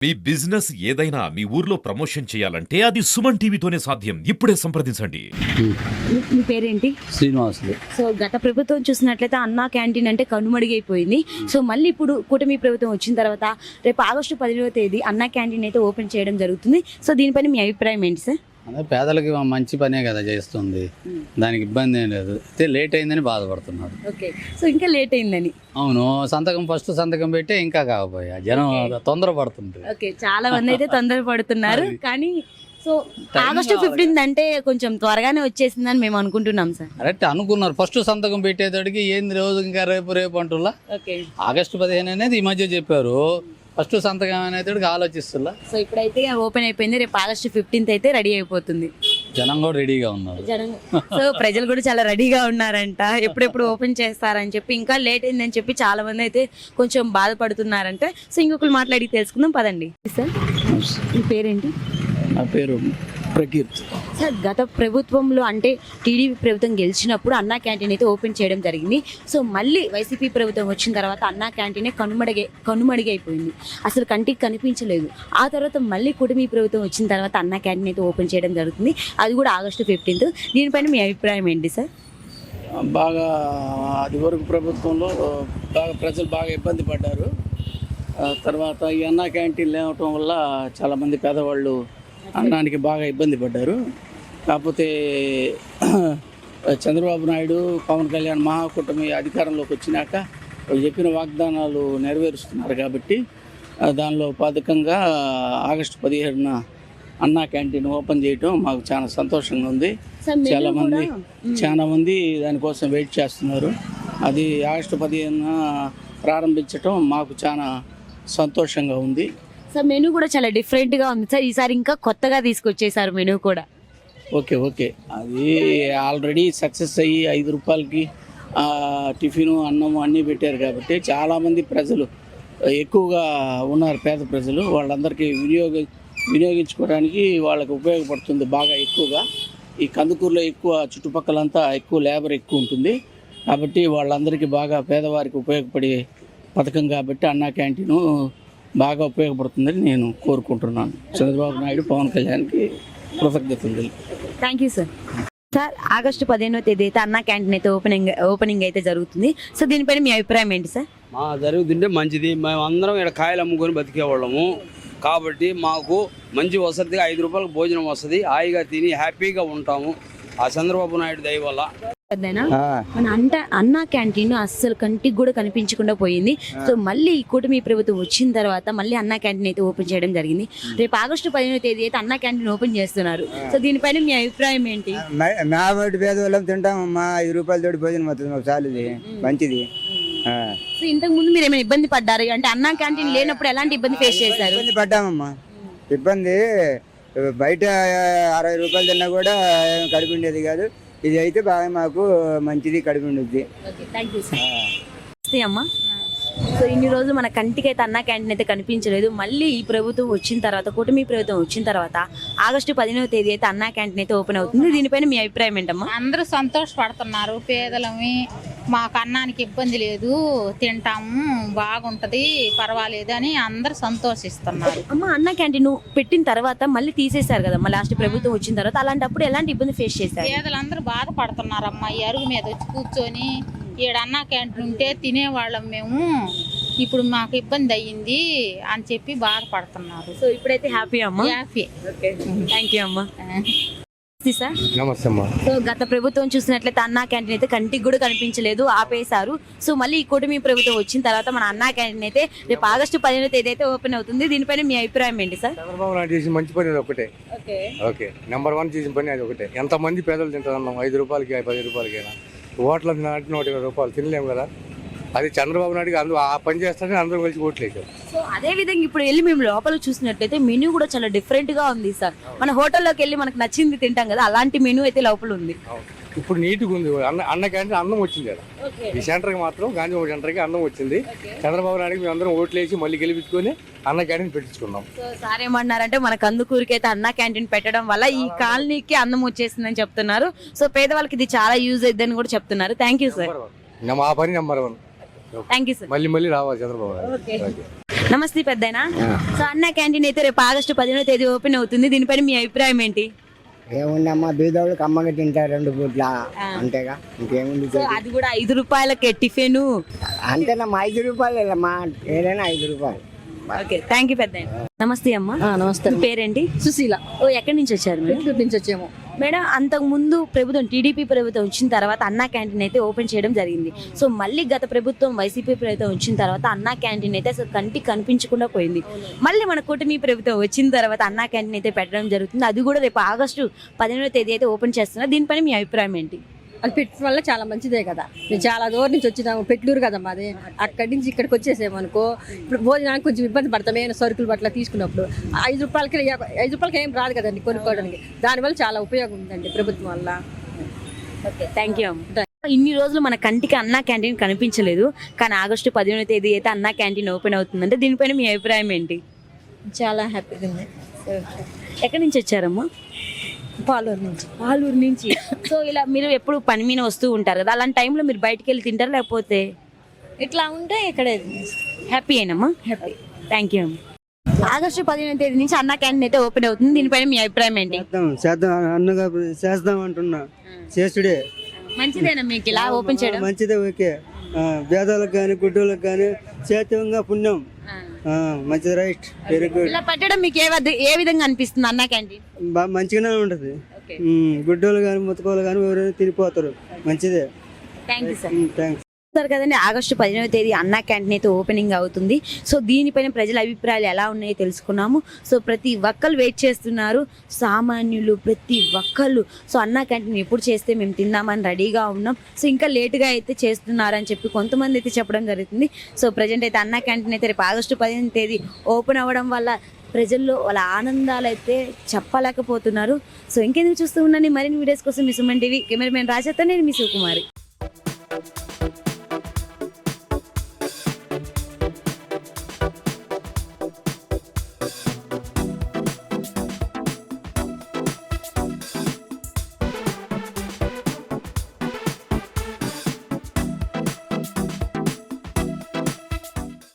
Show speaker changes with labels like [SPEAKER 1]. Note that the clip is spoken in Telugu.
[SPEAKER 1] మీ బిజినెస్ ఏదైనా మీ ఊర్లో ప్రమోషన్ చేయాలంటే అది సుమన్ టీవీతోనే సాధ్యం. ఇప్పుడే సంప్రదించండి.
[SPEAKER 2] మీ పేరేంటి?
[SPEAKER 3] శ్రీనివాసులు.
[SPEAKER 2] సో గత ప్రభుత్వం చూసినట్లయితే అన్నా క్యాంటీన్ అంటే కనుమరుగైపోయింది. సో మళ్ళీ ఇప్పుడు కూటమి ప్రభుత్వం వచ్చిన తర్వాత రేపు ఆగస్టు 10వ తేదీ అన్నా క్యాంటీన్ అయితే ఓపెన్ చేయడం జరుగుతుంది. సో దీనిపైన మీ అభిప్రాయం ఏంటి సార్?
[SPEAKER 3] అదే పేదలకి మంచి పనే కదా చేస్తుంది, దానికి ఇబ్బంది ఏం లేదు. అయితే లేట్ అయిందని బాధపడుతున్నారు.
[SPEAKER 2] ఓకే, సో ఇంకా లేట్ అయిందని.
[SPEAKER 3] అవును, ఫస్ట్ సంతకం పెట్టి ఇంకా కాకపోయా జనం తొందరపడుతుంది.
[SPEAKER 2] ఓకే, చాలా మంది అయితే తొందరపడుతున్నారు. కానీ సో ఆగస్టు 15 అంటే కొంచెం త్వరగానే వచ్చేసిందని మేము అనుకుంటున్నాం సార్.
[SPEAKER 3] కరెక్ట్ అనుకున్నారు. ఫస్ట్ సంతకం పెట్టేటడికి ఏంది రోజు ఇంకా రేపు అంటున్నా.
[SPEAKER 2] ఓకే,
[SPEAKER 3] ఆగస్టు 15 అనేది ఈ మధ్య చెప్పారు. ఫస్ట్ సంతకం అనేది ఆలోచిస్తున్నా.
[SPEAKER 2] సో ఇప్పుడైతే ఓపెన్ అయిపోయింది. రేపు ఆగస్టు 15 అయితే రెడీ అయిపోతుంది.
[SPEAKER 3] జనం కూడా రెడీగా ఉన్నారు.
[SPEAKER 2] సో ప్రజలు కూడా చాలా రెడీగా ఉన్నారంట. ఎప్పుడెప్పుడు ఓపెన్ చేస్తారని చెప్పి, ఇంకా లేట్ అయిందని చెప్పి చాలా మంది అయితే కొంచెం బాధపడుతున్నారంట. సో ఇంకొకరు మాట్లాడి తెలుసుకుందాం పదండి. సార్ మీ పేరేంటి?
[SPEAKER 4] నా పేరు ప్రకీర్తి.
[SPEAKER 2] సార్ గత ప్రభుత్వంలో అంటే టీడీపీ ప్రభుత్వం గెలిచినప్పుడు అన్నా క్యాంటీన్ అయితే ఓపెన్ చేయడం జరిగింది. సో మళ్ళీ వైసీపీ ప్రభుత్వం వచ్చిన తర్వాత అన్నా క్యాంటీనే కనుమరుగైపోయింది. అసలు కంటికి కనిపించలేదు. ఆ తర్వాత మళ్ళీ కూటమి ప్రభుత్వం వచ్చిన తర్వాత అన్నా క్యాంటీన్ అయితే ఓపెన్ చేయడం జరుగుతుంది. అది కూడా ఆగస్టు 15. దీనిపైన మీ అభిప్రాయం ఏంటి సార్?
[SPEAKER 4] బాగా అది వరకు ప్రభుత్వంలో ప్రజలు బాగా ఇబ్బంది పడ్డారు. తర్వాత ఈ అన్నా క్యాంటీన్ లేవటం వల్ల చాలామంది పేదవాళ్ళు అన్నానికి బాగా ఇబ్బంది పడ్డారు. కాకపోతే చంద్రబాబు నాయుడు, పవన్ కళ్యాణ్ మహాకూటమి అధికారంలోకి వచ్చినాక చెప్పిన వాగ్దానాలు నెరవేరుస్తున్నారు కాబట్టి దానిలో పథకంగా ఆగస్టు 17న అన్నా క్యాంటీన్ ఓపెన్ చేయటం మాకు చాలా సంతోషంగా ఉంది. చాలా మంది దానికోసం వెయిట్ చేస్తున్నారు. అది ఆగస్టు 15న ప్రారంభించటం మాకు చాలా సంతోషంగా ఉంది.
[SPEAKER 2] సార్ మెనూ కూడా చాలా డిఫరెంట్గా ఉంది సార్. ఈసారి ఇంకా కొత్తగా తీసుకొచ్చేసారు మెనూ కూడా.
[SPEAKER 4] ఓకే, అది ఆల్రెడీ సక్సెస్ అయ్యి 5 రూపాయలకి టిఫిను, అన్నము అన్నీ పెట్టారు కాబట్టి చాలామంది ప్రజలు ఎక్కువగా ఉన్నారు. పేద ప్రజలు వాళ్ళందరికీ వినియోగించుకోవడానికి వాళ్ళకి ఉపయోగపడుతుంది బాగా ఎక్కువగా. ఈ కందుకూరులో ఎక్కువ చుట్టుపక్కలంతా ఎక్కువ లేబర్ ఎక్కువ ఉంటుంది కాబట్టి వాళ్ళందరికీ బాగా పేదవారికి ఉపయోగపడే పథకం కాబట్టి అన్నా క్యాంటీను బాగా ఉపయోగపడుతుందని నేను కోరుకుంటున్నాను. చంద్రబాబు నాయుడు, పవన్ కళ్యాణ్కి కృతజ్ఞతలు.
[SPEAKER 2] Thank you sir. Sir August 15వ తేదీ అయితే అన్నా క్యాంటీన్ అయితే ఓపెనింగ్ అయితే జరుగుతుంది. సో దీనిపైన మీ అభిప్రాయం ఏంటి సార్?
[SPEAKER 5] మా జరుగుతుంటే మంచిది. మేము అందరం ఇక్కడ కాయలు అమ్ముకొని బతికేవాళ్ళము కాబట్టి మాకు మంచి వసతిగా 5 రూపాయలకు భోజనం వస్తుంది. హాయిగా తిని హ్యాపీగా ఉంటాము ఆ చంద్రబాబు నాయుడు దయ వల్ల.
[SPEAKER 2] మన అన్నా క్యాంటీన్ అస్సలు కంటికి కూడా కనిపించకుండా పోయింది. సో మళ్ళీ ఈ కూటమి ప్రభుత్వం వచ్చిన తర్వాత మళ్ళీ అన్నా క్యాంటీన్ అయితే ఓపెన్ చేయడం జరిగింది. రేపు ఆగస్టు 15వ తేదీ అయితే అన్నా క్యాంటీన్ ఓపెన్ చేస్తున్నారు. సో దీనిపైన మీ అభిప్రాయం ఏంటి?
[SPEAKER 6] మేబట్టి పేదవాళ్ళం తింటామమ్మా. 5 రూపాయలు తోటి భోజనం అవుతుంది మాకు, చాలు ఇది మంచిది.
[SPEAKER 2] సో ఇంతకు ముందు మీరు ఏమైనా ఇబ్బంది పడ్డారు అంటే అన్నా క్యాంటీన్ లేనప్పుడు ఎలాంటి ఇబ్బంది ఫేస్ చేశారు?
[SPEAKER 6] ఇబ్బంది పడ్డామమ్మా. ఇబ్బంది బయట 60 రూపాయలు తిన్నా కూడా కడుపు ఉండేది కాదు. ఇది అయితే బాగా మాకు మంచిది, కడుపు ఉండుద్ది.
[SPEAKER 2] అమ్మా, సో ఇన్ని రోజులు మన కంటికి అయితే అన్నా క్యాంటీన్ అయితే కనిపించలేదు. మళ్ళీ ఈ ప్రభుత్వం వచ్చిన తర్వాత, కూటమి ప్రభుత్వం వచ్చిన తర్వాత ఆగస్టు 15వ తేదీ అయితే అన్నా క్యాంటీన్ అయితే ఓపెన్ అవుతుంది. దీనిపైన మీ అభిప్రాయం ఏంటమ్మా?
[SPEAKER 7] అందరూ సంతోషపడుతున్నారు. పేదలమి మాకు అన్నానికి ఇబ్బంది లేదు, తింటాము, బాగుంటది, పర్వాలేదు అని అందరు సంతోషిస్తున్నారు.
[SPEAKER 2] అమ్మ, అన్నా క్యాంటీన్ పెట్టిన తర్వాత మళ్ళీ తీసేశారు కదా లాస్ట్ ప్రభుత్వం వచ్చిన తర్వాత. అలాంటప్పుడు ఎలాంటి ఇబ్బంది ఫేస్ చేశారు?
[SPEAKER 7] పేదలందరూ బాధపడుతున్నారు అమ్మ. ఈ అరుగు మీద వచ్చి కూర్చొని ఈడ అన్నా క్యాంటీన్ ఉంటే తినేవాళ్ళం మేము, ఇప్పుడు మాకు ఇబ్బంది అయ్యింది అని చెప్పి బాధపడుతున్నారు.
[SPEAKER 2] సో ఇప్పుడైతే హ్యాపీ అమ్మా?
[SPEAKER 7] హ్యాపీ.
[SPEAKER 2] థ్యాంక్ యూ అమ్మా. సార్
[SPEAKER 5] నమస్తే అమ్మా.
[SPEAKER 2] సో గత ప్రభుత్వం చూసినట్లయితే అన్నా క్యాంటీన్ అయితే కంటికి కూడా కనిపించలేదు, ఆపేశారు. సో మళ్ళీ ఈ కూటమి ప్రభుత్వం వచ్చిన తర్వాత మన అన్నా క్యాంటీన్ అయితే రేపు ఆగస్టు 15వ తేదీ అయితే ఓపెన్ అవుతుంది. దీనిపైన మీ అభిప్రాయం ఏంటి సార్?
[SPEAKER 5] చంద్రబాబు నాయుడు చేసిన మంచి పని అది ఒకటే. ఓకే, నెంబర్ 1 చేసిన పని అది ఒకటే. ఎంతమంది పేదలు తింటారన్నాం 5 రూపాయలకి 10 రూపాయలకైనా. ఓట్ల 120 రూపాయలు తినలేము కదా. అది చంద్రబాబు నాయుడు అందరూ ఆ పని చేస్తారని అందరూ కలిసి ఓట్లు వేసారు.
[SPEAKER 2] సో అదే విధంగా ఇప్పుడు వెళ్ళి మేము లోపల చూసినట్లయితే మెనూ కూడా చాలా డిఫరెంట్ గా ఉంది సార్. మన హోటల్లోకి వెళ్ళి మనకు నచ్చింది తింటాం కదా, అలాంటి మెనూ అయితే లోపల ఉంది.
[SPEAKER 5] ఇప్పుడు నీట్గా ఉంది. అన్న క్యాంటీన్ అన్నం వచ్చింది కదా. ఈ సెంటర్కి మాత్రం గాంధీ సెంటర్కి అన్నం వచ్చింది. చంద్రబాబు నాయుడుకి మేము అందరం ఓట్లు వేసి మళ్ళీ గెలిపించుకొని అన్న క్యాంటీన్ పెట్టించుకున్నాం.
[SPEAKER 2] సో సార్ ఏమన్నారంటే మన కందుకూరుకి అయితే అన్న క్యాంటీన్ పెట్టడం వల్ల ఈ కాలనీకి అన్నం వచ్చేసిందని చెప్తున్నారు. సో పేదవాళ్ళకి ఇది చాలా యూజ్ అయిద్దని కూడా చెప్తున్నారు. Thank you sir.
[SPEAKER 5] మా పని నెంబర్ 1.
[SPEAKER 2] Thank you sir.
[SPEAKER 5] మళ్ళీ రావాలి చంద్రబాబు నాయుడు.
[SPEAKER 2] నమస్తే పెద్దయినా. సో అన్న క్యాంటీన్ అయితే రేపు ఆగస్టు 15వ తేదీ ఓపెన్ అవుతుంది. దీనిపైన మీ అభిప్రాయం ఏంటి?
[SPEAKER 8] ఏముందమ్మా బీదోళ్ళు కమ్మగా తింటారు 2 పూట్ల అంతేగా ఇంకేముంది.
[SPEAKER 2] సో అది కూడా 5 రూపాయలకే టిఫిన్.
[SPEAKER 8] అంతేనమ్మా 5 రూపాయలేమ్మా ఏదైనా 5 రూపాయలు.
[SPEAKER 2] ఓకే, థ్యాంక్ యూ పెద్ద. నమస్తే అమ్మా.
[SPEAKER 9] నమస్తే.
[SPEAKER 2] మీ పేరేంటి?
[SPEAKER 9] సుశీల.
[SPEAKER 2] ఓ, ఎక్కడి నుంచి వచ్చారు మేడం?
[SPEAKER 9] గుంటూరు నుంచి వచ్చాము
[SPEAKER 2] మేడం. అంతకు ముందు ప్రభుత్వం టీడీపీ ప్రభుత్వం వచ్చిన తర్వాత అన్నా క్యాంటీన్ అయితే ఓపెన్ చేయడం జరిగింది. సో మళ్ళీ గత ప్రభుత్వం వైసీపీ ప్రభుత్వం వచ్చిన తర్వాత అన్నా క్యాంటీన్ అయితే అసలు కంటికి కనిపించకుండా పోయింది. మళ్ళీ మన కూటమి ప్రభుత్వం వచ్చిన తర్వాత అన్నా క్యాంటీన్ అయితే పెట్టడం జరుగుతుంది. అది కూడా రేపు ఆగస్టు 15వ తేదీ అయితే ఓపెన్ చేస్తున్నారు. దీనిపైన మీ అభిప్రాయం ఏంటి?
[SPEAKER 9] అది పెట్టడం వల్ల చాలా మంచిదే కదా. మేము చాలా దూరం నుంచి వచ్చినాము, పెట్లూరు కదా మాది. అక్కడి నుంచి ఇక్కడికి వచ్చేసామనుకో ఇప్పుడు భోజనానికి కొంచెం ఇబ్బంది పడతాం. ఏమైనా సరుకులు బట్ల తీసుకున్నప్పుడు 5 రూపాయలకి ఏం రాదు కదండి కొనుక్కోవడానికి. దానివల్ల చాలా ఉపయోగం ఉందండి ప్రభుత్వం వల్ల.
[SPEAKER 2] ఓకే, థ్యాంక్ యూ అమ్మ. ఇన్ని రోజులు మన కంటికి అన్నా క్యాంటీన్ కనిపించలేదు, కానీ ఆగస్టు 15వ తేదీ అయితే అన్నా క్యాంటీన్ ఓపెన్ అవుతుందంటే దీనిపైన మీ అభిప్రాయం ఏంటి?
[SPEAKER 9] చాలా హ్యాపీగా ఉంది.
[SPEAKER 2] ఎక్కడి నుంచి వచ్చారమ్మా?
[SPEAKER 9] పాలూరు నుంచి.
[SPEAKER 2] పాలూరు నుంచి. సో ఇలా మీరు ఎప్పుడు పని మీద వస్తూ ఉంటారు కదా, అలాంటి టైంలో మీరు బయటికి వెళ్ళి తింటారు లేకపోతే
[SPEAKER 9] ఇట్లా ఉంటే ఇక్కడే
[SPEAKER 2] హ్యాపీ అయినమ్మా? హ్యాపీ, థ్యాంక్ యూ అమ్మా. ఆగస్టు 15వ తేదీ నుంచి అన్నా క్యాంటీన్ అయితే ఓపెన్ అవుతుంది. దీనిపైన మీ అభిప్రాయం ఏంటి?
[SPEAKER 6] చేద్దాం అన్నగా చేద్దాం అంటున్నా. చేసుడే
[SPEAKER 2] మంచిదేనా మీకు ఇలా ఓపెన్ చేయడం?
[SPEAKER 6] మంచిదే. ఓకే, భేదాలకు కానీ గుడ్డోళ్ళకి కానీ చేతంగా పుణ్యం. మంచిది, రైట్, వెరీ గుడ్.
[SPEAKER 2] ఇలా పెట్టడం మీకు ఏ విధంగా అనిపిస్తుంది అన్నా క్యాంటీన్?
[SPEAKER 6] బాగా మంచిగానే ఉంటుంది. గుడ్డోళ్ళు కానీ ముతకోళ్ళు కానీ ఎవరైనా తినిపోతారు. మంచిదే.
[SPEAKER 2] Thank you sir.
[SPEAKER 6] Thanks.
[SPEAKER 2] Sir కదండి, ఆగస్టు 15వ తేదీ అన్నా క్యాంటీన్ అయితే ఓపెనింగ్ అవుతుంది. సో దీనిపైన ప్రజల అభిప్రాయాలు ఎలా ఉన్నాయో తెలుసుకున్నాము. సో ప్రతి ఒక్కరు వెయిట్ చేస్తున్నారు, సామాన్యులు ప్రతి ఒక్కళ్ళు. సో అన్నా క్యాంటీన్ ఎప్పుడు చేస్తే మేము తిందామని రెడీగా ఉన్నాం. సో ఇంకా లేటుగా అయితే చేస్తున్నారని చెప్పి కొంతమంది అయితే చెప్పడం జరుగుతుంది. సో ప్రజెంట్ అయితే అన్నా క్యాంటీన్ అయితే రేపు ఆగస్టు 15వ తేదీ ఓపెన్ అవ్వడం వల్ల ప్రజల్లో వాళ్ళ ఆనందాలు అయితే చెప్పలేకపోతున్నారు. సో ఇంకెందుకు చూస్తూ ఉన్నాను మరిన్ని వీడియోస్ కోసం మీ సుమన్ టీవీ కెమెరామెన్ రాజాతో నేను మీ శివకుమారి.